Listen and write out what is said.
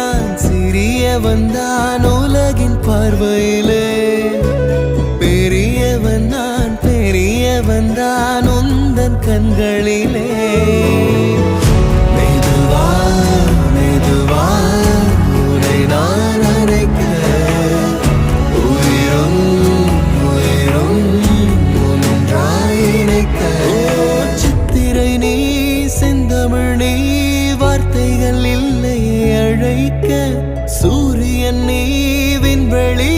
நான் சிறியவன் தான் உலகின் பார்வையிலே. பெரியவன் நான் பெரியவன் தான் உந்தன் கண்களிலே. மெதுவா மெதுவா உன்னை நான் அணைக்க உயிரும் உயிரும் ஒன்றாய் இணைக்க. சித்திரை நீ செந்தமிழ் நீ வார்த்தைகள் இல்லை அழைக்க. சூரியன் நீ விண்வெளி